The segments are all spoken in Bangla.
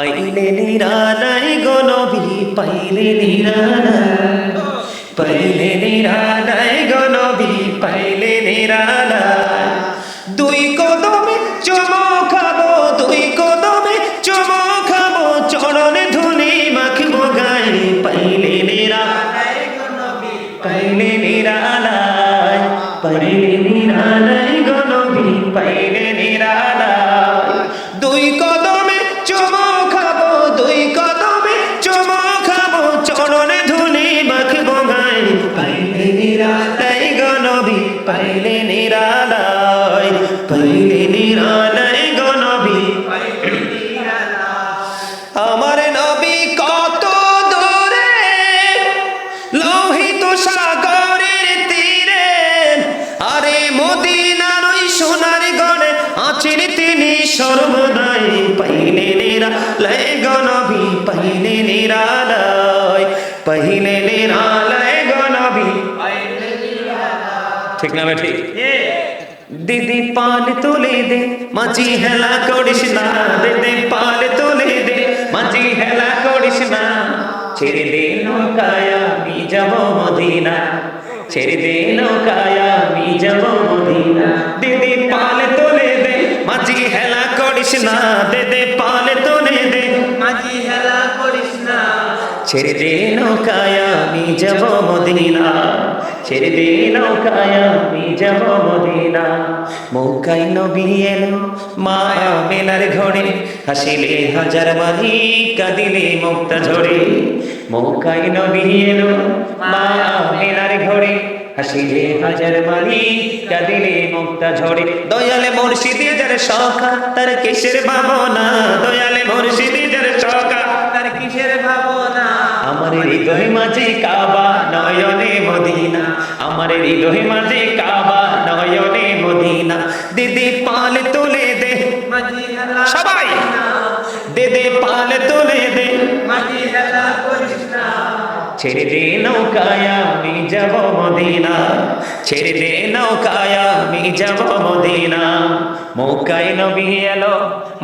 পাইলে নিরালাই গো নবী পাইলে নিরালাই, পাইলে নিরালাই গো নবী পাইলে নিরালাই। দুই কদমে চুমো খাবো, দুই কদমে চুমো খাবো, চরণে ধুলি মাখিবো গায়ে। পাইলে নিরালাই গো নবী পাইলে নিরালাই, পাইলে নিরালাই গো নবী পাইলে নিরালাই। দুই কদমে চুমো খাবো, দুই কদমে চুমো খাবো, চরণে ধুলি মাখিবো গায়ে। পাইলে নিরালাই গো নবী পাইলে নিরালাই, পাইলে নিরালাই গো নবী পাইলে নিরালাই। আমার নবী কত দূরে লোহিত সাগরের তীরে, আরে মদিনার ওই সোনার গড়ে আছেন তিনি সর্বদাই। পাইলে নিরালাই গো নবী পাইলে নিরালাই, পাইলে নিরালাই গো নবী পাইলে নিরালাই। ঠিক না ঠিক? দিদি পাল তুলে দে মাঝি হেলা করিস না, দিদি পাল তুলে দে মাঝি হেলা করিস না। ছেড়ে দে নৌকায় আমি যাব মদিনা, ছেড়ে দে নৌকায় আমি যাব মদিনা। দিদি পাল তুলে দে মাঝি হেলা করিস না, দিদি পাল তুলে দে মাঝি হেলা করিস না। ছেড়ে দে নৌকায় আমি যাব মদিনা, ছেড়ে দে নৌকায় আমি যাব মদিনা। মৌকায় নবী এলো মা আমেনার ঘরে, হাসিলে হাজার মালি কাঁদিলে মুক্তা ঝরে। মৌকায় নবী এলো মা আমেনার ঘরে, হাসিলে হাজার মালি কাঁদিলে মুক্তা ঝরে। দয়ালে মুর্শিদে যার সখা তার কিসের ভাবনা, দয়ালে মুর্শিদে যার সখা তার কিসের ভাবনা। আমার হৃদয় মাঝে কাবা নয়নে মদিনা, আমার হৃদয় মাঝে কাবা নয়নে মদিনা। দিদি পাল তুলে দে সবাই, দিদি পাল তুলে দে মাঝি হেলা করিস না। ছেড়ে দে নৌকায় আমি যাব মদিনা, ছেড়ে দে নৌকায় আমি যাব মদিনা। মৌকায় নবী এলো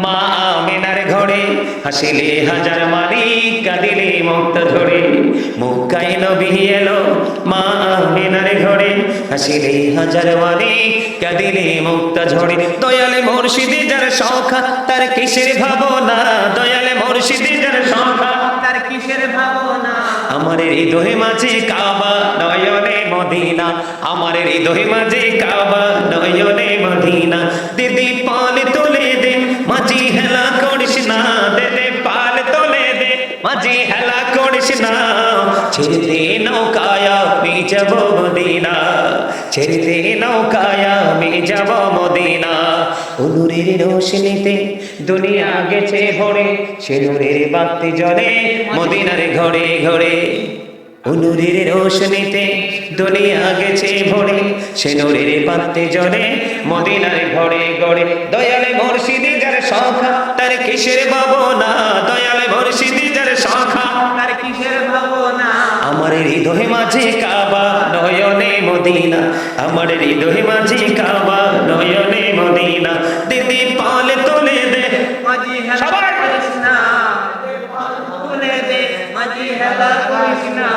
মা আমেনার ঘরে, হাসিলে হাজার মালি কাঁদিলে মুক্তা ঝরে। মৌকায় নবী এলো মা আমেনার ঘরে, হাসিলে হাজার মালি কাঁদিলে মুক্তা ঝরে। দয়ালে মুর্শিদে যার সখা তার কিসের ভাবনা, দয়ালে মুর্শিদে যার সখা তার কিসের ভাবনা। আমার হৃদয় মাঝে কাবা নয়নে মদিনা, আমার হৃদয় মাঝে কাবা নয়নে মদিনা। দিদি পাল তুলে দে মাঝি হেলা করিস না, দিদি পাল তুলে দে মাঝি হেলা করিস না। ছেড়ে দে নৌকায় আমি যাব মদিনা, ছেড়ে দে নৌকায় আমি যাব মদিনা। নূরের রোশনীতে দুনিয়া গেছে ভরে, সে নূরের বাতি জ্বলে মদিনার ঘরে ঘরে। নূরের রোশনীতে দুনিয়া গেছে ভরে, সে নূরের বাতি জ্বলে মদিনার ঘরে ঘরে। দয়ালে মুর্শিদে যার সখা তার কিসের ভাবনা, দয়ালে মুর্শিদে যার সখা তার কিসের ভাবনা। আমার হৃদয় মাঝে কাবা নয়নে মদিনা, আমার হৃদয় মাঝে কাবা নয়নে মদিনা। দিদি পাল তুলে দে মাঝি হেলা করিস না, তুলে দে মাঝি হেলা করিস না।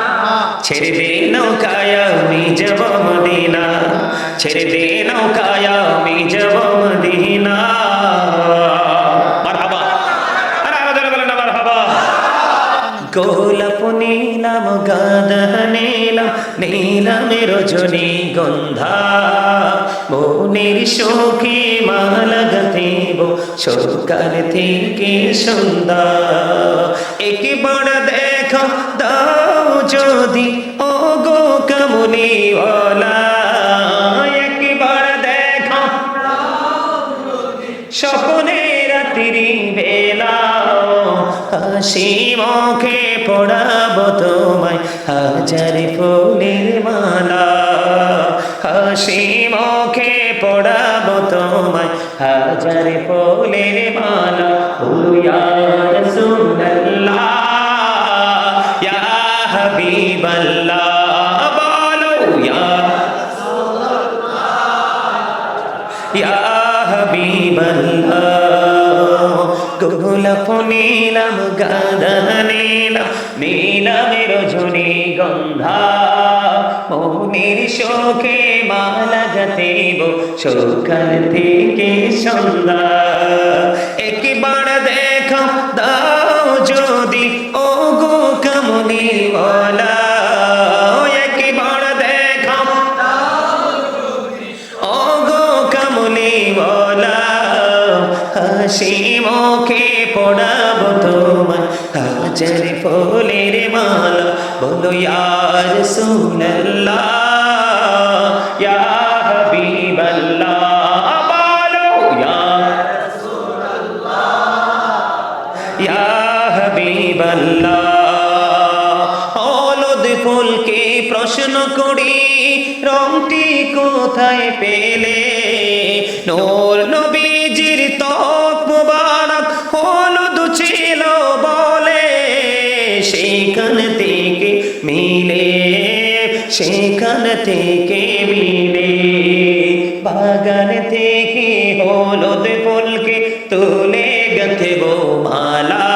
ছেড়ে দে নৌকায় আমি যাব মদিনা, ছেড়ে দে নৌকায় আমি যাব মদিনা। মারহাবা, আরে আরে বলেন না মারহাবা। গোলাপ নীলাম গাঁদা নীলাম, নীলামে রজনী গন্ধা, মনের শোকে মালা গাঁথিব সকাল থেকে সন্ধ্যা। একবার দেখো দাও যদি ও গো কামলিওয়ালা, একবার দেখো স্বপ্নে রাত্রি বেলা, হাসি মুখে পড়াবো তোমায় হাজার ফুলের মালা, হাসি মুখে পড়াবো তোমায় হাজার ফুলের মালা। ইয়া রাসূলুল্লাহ ইয়া হাবিবাল্লাহ, বলো ইয়া রাসূলুল্লাহ ইয়া হাবিবাল্লাহ। গোলাপ নীলাম গাঁদা নীলাম নীলামে রজনী গন্ধা মনের শোকে মালা গাঁথিব সকাল থেকে সন্ধ্যা একবার দেখা দাও যদি ও গো কামলিওয়ালা একবার দেখা ও গো কামলিওয়ালা হাসি মুখে পড়াবো তোমায় হাজার ফুলের মালা বলো ইয়া রাসূলুল্লাহ ইয়া হাবিবাল্লাহ বলো ইয়া ইয়া হাবিবাল্লাহ হলুদ ফুলকে প্রশ্ন করি রংটি কোথায় পেলে নূর নবীজির ত্বক মুবারক হলুদ ছিল বলে সেখান থেকে মিলে সেখান থেকে মিলে বাগান থেকে হলুদ ফুলকে তুলে গাঁথব মালা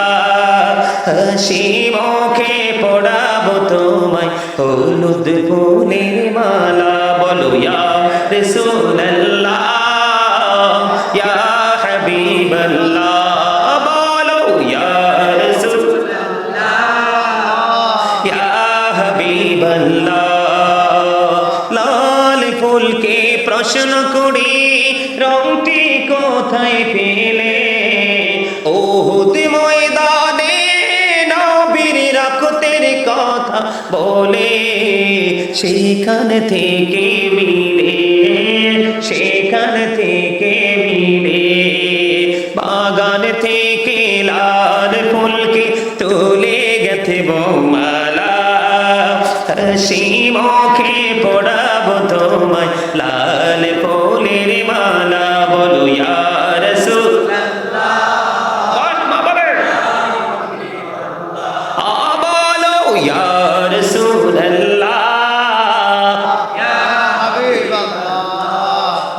হাসি মুখে পড়াবো তোমায় হলুদ ফুলের মালা বলো ইয়া রাসূলুল্লাহ ইয়া হাবিবাল্লাহ বলো ইয়া রাসূলুল্লাহ ইয়া হাবিবাল্লাহ লাল ফুলকে প্রশ্ন করি রংটি কোথায় পেলে ওহুদ ময়দানে নবীর রক্তের কথা বলে সেখান থেকে মিলে সেখান থেকে মিলে বাগান থেকে লাল ফুলকে তুলে গাঁথব মালা হাসি মুখে পড়াবো তোমায় লাল ফুলের মালা বলো ইয়া রাসূলুল্লাহ বলো ইয়া রাসূলুল্লাহ ইয়া হাবিবাল্লাহ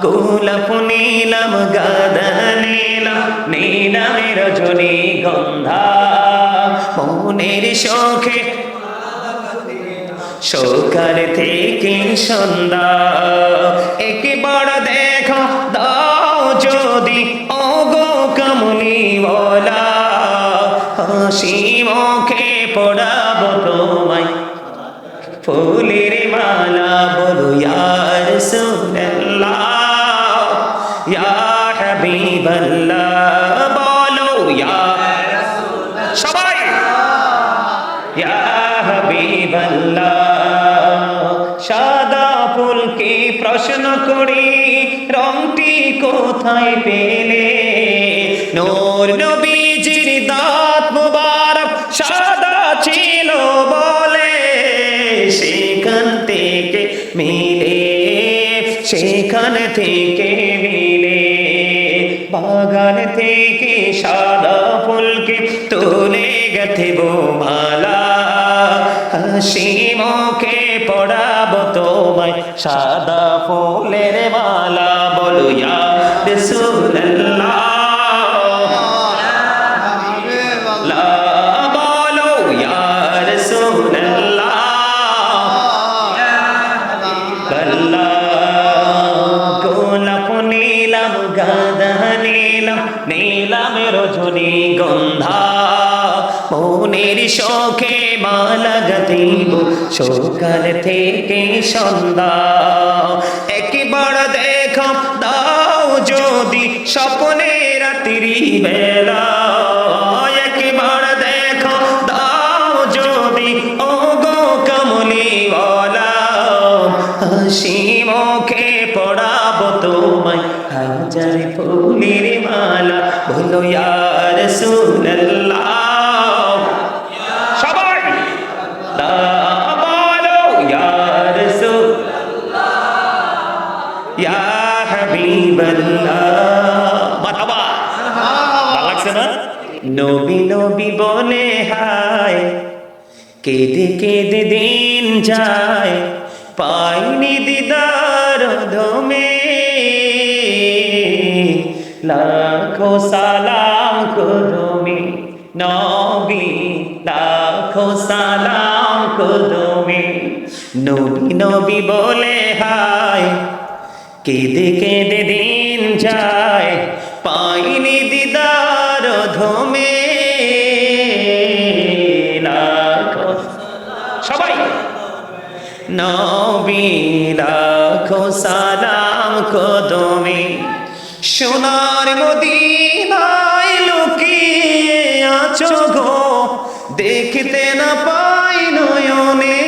গোলাপ নীলাম গাঁদা নীলাম নীলামে রজনী গন্ধা মনের শোকে সকাল থেকে সন্ধ্যা একবার দেখা দাও যদি ও গো কামলিওয়ালা হাসি মুখে পড়াবো তোমায় ফুলের মালা বলো ইয়া রাসূলুল্লাহ ইয়া হাবিবাল্লাহ বলো ইয়া রাসূলুল্লাহ সবাই ইয়া হাবিবাল্লাহ সাদা ফুলকে প্রশ্ন করি রংটি কোথায় পেলে নূর নবীজির দাঁত মুবারক সাদা ছিল বলে সেখান থেকে মিলে সেখান থেকে মিলে বাগান থেকে সাদা ফুলকে তুলে গাঁথব মালা হাসি মুখে পড়াবো তোমায় সাদা ফুলের মালা বলো ইয়া রাসূলুল্লাহ বলো ইয়া রাসূলুল্লাহ গোলাপ নীলাম গাঁদা নীলাম নীলামে রজনী গন্ধা মনের শোকে মালা গাঁথিব সকাল থেকে সন্ধ্যা একবার দেখা দাও যদি স্বপ্নে রাত্রি বেলা একবার দেখা দাও যদি ও গো কামলিওয়ালা হাসি মুখে পড়াবো তোমায় হাজার ফুলের মালা বলো ইয়া রাসূলুল্লাহ ইয়া হাবিবাল্লাহ মারহাবা ভালো লাগছে না নবী নবী বলে হায় কেঁদে কেঁদে দিন যায় পাইনি দিদার ধমে লাখো সালাম করো নবী লাখো সালাম কদমে নবী নবী বলে হায় কেঁদে কেঁদে দিন যায় পাইনি দিদার ধমে লাখো সবাই নবী লাখো সালাম কদমে সোনার মদিনায় লুকিয়ে আছো গো দেখতে না পাই নয়নে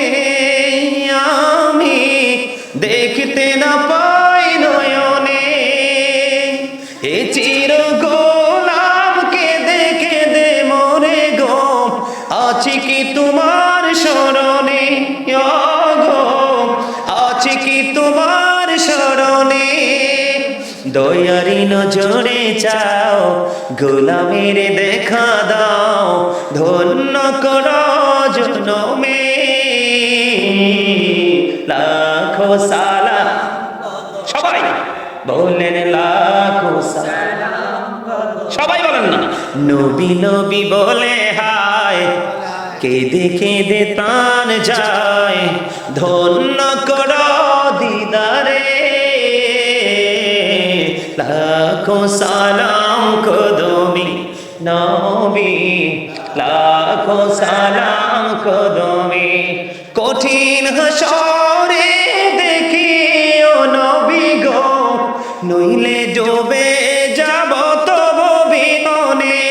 আমি দেখতে না পাই নয়নে এ চির গোলাম কেঁদে কেঁদে মরে গো আছি কি তোমার স্মরণে গো আছি কি তোমার স্মরণে দয়ারি নজরে চাও গোলামের দেখা দাও ধন্য করো জনমে লাখো সালাম সবাই বলেন লাখো সালাম সবাই বলেন না নবী নবী বলে হায় কেঁদে কেঁদে তান যায় ধন্য করো দিদারে লাখো সালাম কদমে নবী লাখো সালাম কদমে কঠিন হাসরে দেখি ও নবী গো নইলে ডুবে যাব তব বিহনে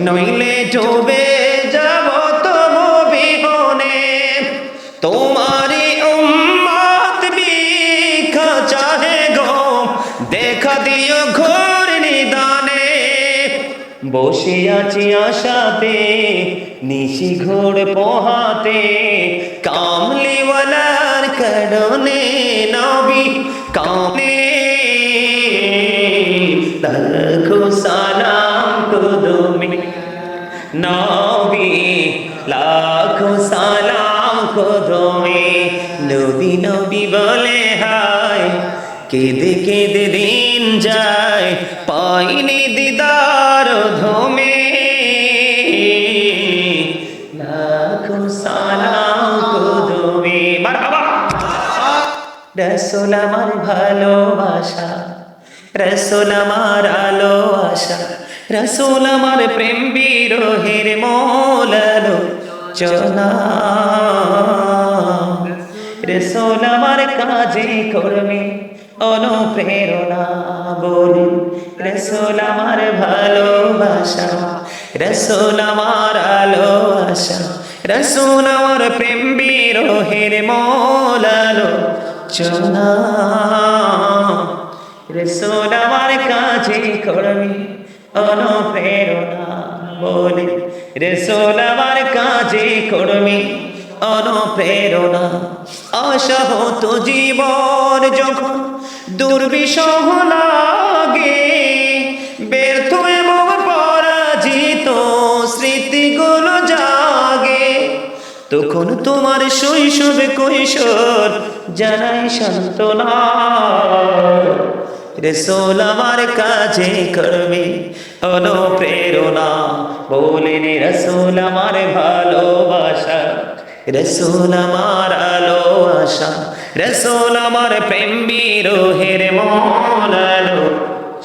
নইলে ডুবে যাব তব বিহনে তোমারি উম্মত ভিক্ষা চাহে গো দেখা দিও ঘোর নিদানে বসে আছি আশাতে নিশি ঘোর পোহাতে কামলিওয়ালার কারণে নবী কামে লাখো সালাম কদমে নবী লাখো সালাম কদমে নবী নবী বলে হায় কেঁদে কেঁদে দিন যায় পাইনি দিদার ধমে লাখো সালাম কদমে মারহাবা রাসূল আমার ভালোবাসা রাসূল আমার আলো আশা রাসূল আমার প্রেম বিরহের মৌলালো চনা রাসূল আমার কাজে কর্মে অনুপ্রেরণা বলুন রাসূল আমার ভালোবাসা রাসূল আমার আলো আশা রাসূল আমার প্রেম বিরহের মৌলালো চনা রাসূল আমার কাজে কর্মে অনুপ্রেরণা বলে রাসূল আমার কাজে কর্মে অনুপ্রেরণা আশা হতো জীবন যখন দুর্বিষহ লাগে ব্যর্থ এবং পরাজিত স্মৃতিগুলো জাগে তখন তোমার শৈশবে কৈশোর জানাই সান্ত্বনা রাসূল আমার কাজে করবে অনুপ্রেরণা বলেন রাসূল আমার ভালোবাসা রাসূল আমার আলো আশা রাসূল আমার প্রেম বিরহের মৌলালো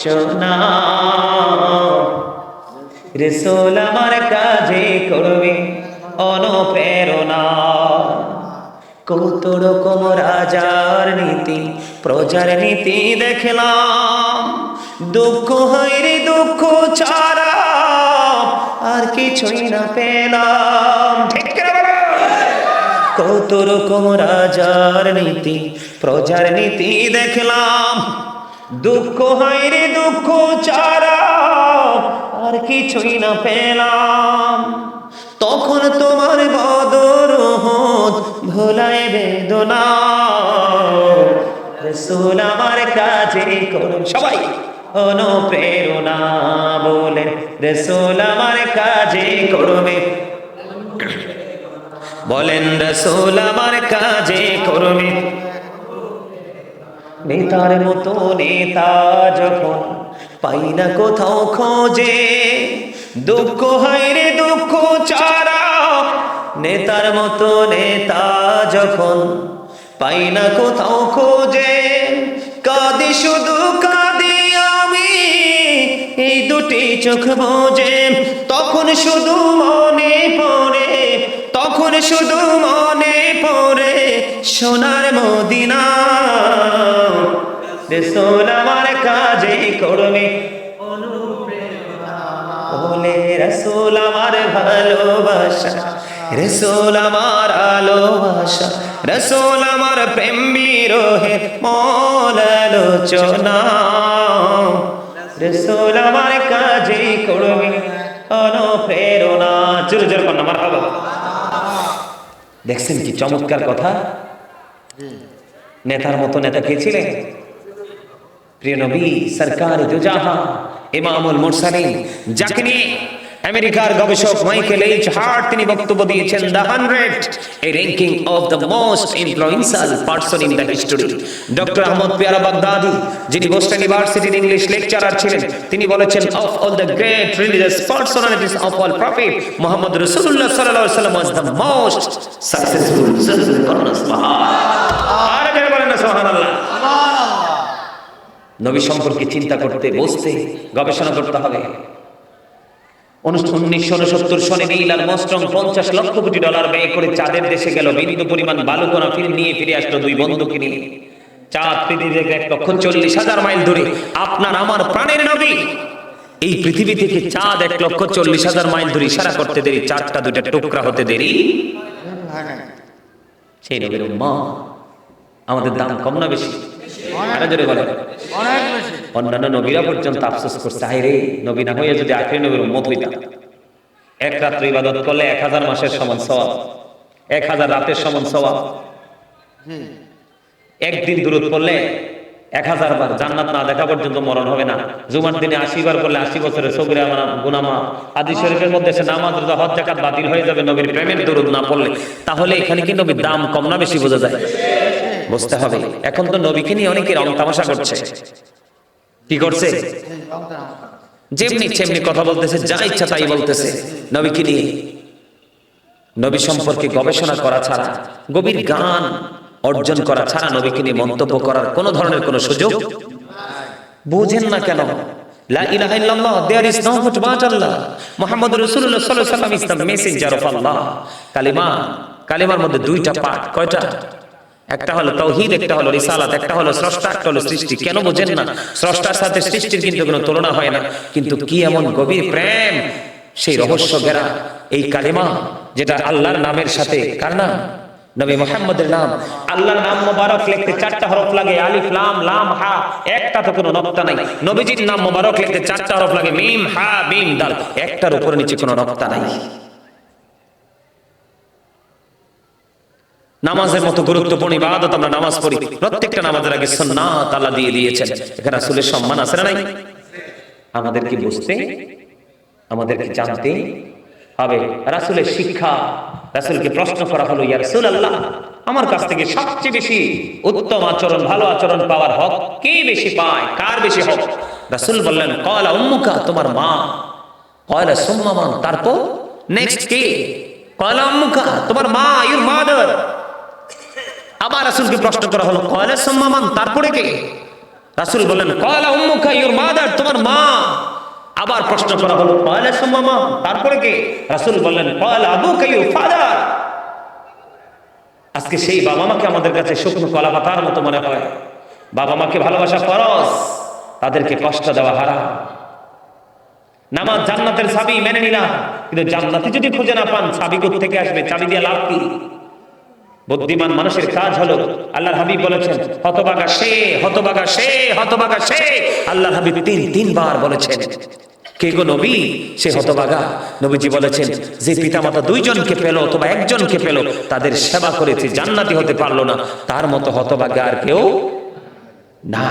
চনা রাসূল আমার কাজে করবে অনুপ্রেরণা কত রকম রাজার নীতি প্রজার নীতি দেখলাম দুঃখ হয় রে দুঃখ ছাড়া আর কিছুই না পেলাম ঠিক কত রকম রাজার নীতি প্রজার নীতি দেখলাম দুঃখ হয় রে দুঃখ ছাড়া আর কিছুই না পেলাম তখন তোমার বদর উহুদ ভোলায় বেদনা রাসূল আমার কাজে করুন সবাই অনুপ্রেরণা বলেন রাসূল আমার কাজে করবে বলেন রাসূল আমার কাজে করবে নেতার মতো নেতা যখন পাই না কোথাও খোঁজে দুঃখ হয় রে দুঃখ ছাড়া, নেতার মতো নেতা যখন পাই না কোথাও খোঁজে, কাঁদি শুধু কাঁদি আমি, এই দুটি চোখ বোঝে, তখন শুধু মনে পড়ে, তখন শুধু মনে পড়ে সোনার মদিনা। রাসূল আমার কাজে করবে বলে, রাসূল আমার ভালোবাসা, রাসূল আমার আলোবাসা, রাসূল আমার প্রেম বিরহে মৌল আলোচনা, রাসূল আমার কাজে করবে অনুপ্রেরণা। জোর জোর কন্যা মারহাবা। দেখছেন কি চমৎকার কথা। নেতার মতো নেতা কে ছিলেন? প্রিয় নবী সরকার দুজাহান ইমামুল মুরসালিন, যাকে নিয়ে আমেরিকার গবেষক মাইকেল এইচ হার্ট তিনি বক্তব্য দিয়েছেন, the 100 a ranking of the most influential person in the history. Doctor Ahmad Piara Baghdadi, যিনি বোস্টন ইউনিভার্সিটির ইংলিশ লেকচারার ছিলেন, তিনি বলেছেন, of all the great religious personalities of all prophet Muhammad রাসূলুল্লাহ সাল্লাল্লাহু আলাইহি ওয়াসাল্লাম ওয়াজ দ্য মোস্ট সাকসেসফুল। আর যারা বলেন না সুবহানাল্লাহ। নবী সম্পর্কে চিন্তা করতে, বসতে, গবেষণা করতে হবে। 1969 সনে Neil Armstrong 50 lakh crore dollar ব্যয় করে চাঁদের দেশে গেল, বিন্দু পরিমাণ বালুকণা ফিরে আসলো 2 বন্ধুকে নিয়ে। চাঁদ পৃথিবী থেকে 1,40,000 মাইল দূরে। আপনার আমার প্রাণের নবী এই পৃথিবী থেকে চাঁদ 1,40,000 মাইল দূরে, ইশারা করতে দেরি, চাঁদটা 2টা টুকরা হতে দেরি। সেই নবীর উম্মাহ আমাদের দাম কম না বেশি? আরো জোরে বলেন। অন্যান্য নবীরা পর্যন্ত আফসোস করছে, হায় রে নবী না হয়ে যদি আখিরি নবীর উম্মত হইতাম। এক রাত্র ইবাদত করলে 1000 মাসের সমান সওয়াব, 1000 রাতের সমান সওয়াব। একদিন দুরূদ পড়লে 1000 বার, জান্নাত না দেখা পর্যন্ত মরণ হবে না। জুমার দিনে 80 বার করলে 80 বছরের সগীরা গুনাহ মাফ। হাদিস শরীফের মধ্যে আছে, নামাজ রোজা হজ যাকাত বাতিল হয়ে যাবে নবীর প্রেমের দুরূদ না পড়লে। তাহলে এখানে কি নবীর দাম কম না বেশি বোঝা যায়? বুঝতে হবে। এখন তো নবীকে নিয়ে অনেকে রং তামাশা করছে। কি করছে? যেমনি সেমনি কথা বলতেছে, যা ইচ্ছা তাই বলতেছে নবীকে নিয়ে। নবী সম্পর্কে গবেষণা করা ছাড়া, গভীর জ্ঞান অর্জন করা ছাড়া নবীকে নিয়ে মন্তব্য করার কোন ধরনের কোন সুযোগ বুঝেন না কেন? লা ইলাহা ইল্লাল্লাহ, there is no but Allah, মুহাম্মদুর রাসূলুল্লাহ সাল্লাল্লাহু আলাইহি ওয়াসাল্লাম is the messenger of Allah। কালিমার মধ্যে 2টা পার্ট। কয়টা? একটা হলো তাওহীদ, একটা হলো রিসালাত, একটা হলো স্রষ্টা, একটা হলো সৃষ্টি। কেন বোঝেন না? স্রষ্টার সাথে সৃষ্টির কিন্তু কোনো তুলনা হয় না। কিন্তু কি এমন গভীর প্রেম, সেই রহস্য ঘেরা এই কালিমা, যেটা আল্লাহর নামের সাথে, কার নাম? নবী মুহাম্মদের নাম। আল্লাহর নাম মোবারক লিখতে 4টা হরফ লাগে, আলিফ লাম লাম হা, একটা তো কোনো নকতা নাই। নবীজির নাম মোবারক লিখতে 4টা হরফ লাগে, মিম হা মিম দাল, একটার উপরে নিচে কোনো নকতা নাই। নামাজের মতো গুরুত্বপূর্ণ ইবাদত আমরা নামাজ পড়ি, প্রত্যেকটা নামাজের আগে সুন্নাত আল্লাহ দিয়ে দিয়েছেন। এখানে রাসূলের সম্মান আছে না নাই? আমাদেরকে বুঝতে, আমাদেরকে জানতে হবে রাসূলের শিক্ষা। রাসূলকে প্রশ্ন করা হলো, ইয়া রাসূলুল্লাহ, আমার কাছ থেকে সবচেয়ে বেশি উত্তম আচরণ, ভালো আচরণ পাওয়ার হক কে বেশি পায়? কার বেশি হক? রাসূল বললেন, ক্বালা উম্মুকা, তোমার মা। ক্বালা সুম্মা মান, তারপর নেক্সট কে? ক্বালা উম্মুকা, তোমার মা, ইউর মাদার। আবার রাসূলকে প্রশ্ন করা হলো, ক্বালা সুম্মা মান, তারপরে কে? রাসূল বললেন, ক্বালা উম্মুকা, ইউর মাদার, তোমার মা। আবার প্রশ্ন করা হলো, ক্বালা সুম্মা মান, তারপরে কে? রাসূল বললেন, ক্বালা আবুকা, ইউর ফাদার। আজকে সেই বাবা মাকে আমাদের কাছে শুকনো কলা পাতার মতো মনে হয়। বাবা মাকে ভালোবাসা ফরজ, তাদেরকে কষ্ট দেওয়া হারাম। নামাজ জান্নাতের চাবি, মেনে নিলাম, কিন্তু জান্নাতি যদি খুঁজে না পান, চাবি কোথা থেকে আসবে? চাবি দিয়ে লাভ কি? বুদ্ধিমান মানুষের কাজ হলো, আল্লাহর হাবিব বলেছেন, হতভাগা সে, হতভাগা সে, হতভাগা সে। আল্লাহর হাবিব 3 বার বলেছেন। কে গো নবী? সে হতভাগা। নবীজি বলেছেন, যে পিতামাতা 2 জনকে পেল অথবা 1 জনকে পেল, তাদের সেবা করেছে, জান্নাতি হতে পারলো না, তার মতো হতভাগা আর কেউ না।